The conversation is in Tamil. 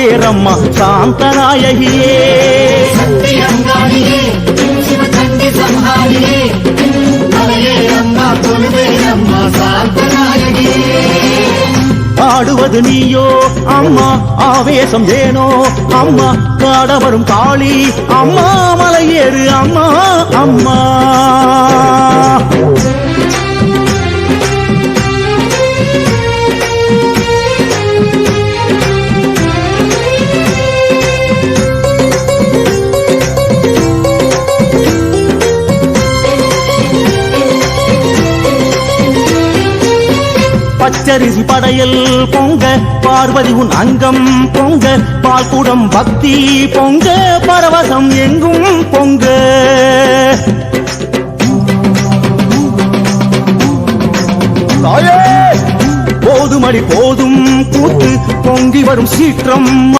ஏரம்மா சாந்தநாயகியே ஆடுவது நீயோ அம்மா ஆவேசம் ஏனோ அம்மா காடவரும் காளி அம்மா மலையேறு அம்மா அம்மா பச்சரிசி படையல் பொங்க பார்வதி உன் அங்கம் பொங்க பால்குடம் பக்தி பொங்க பரவசம் எங்கும் பொங்க போதுமடி போதும் கூத்து பொங்கி வரும் சீற்றம்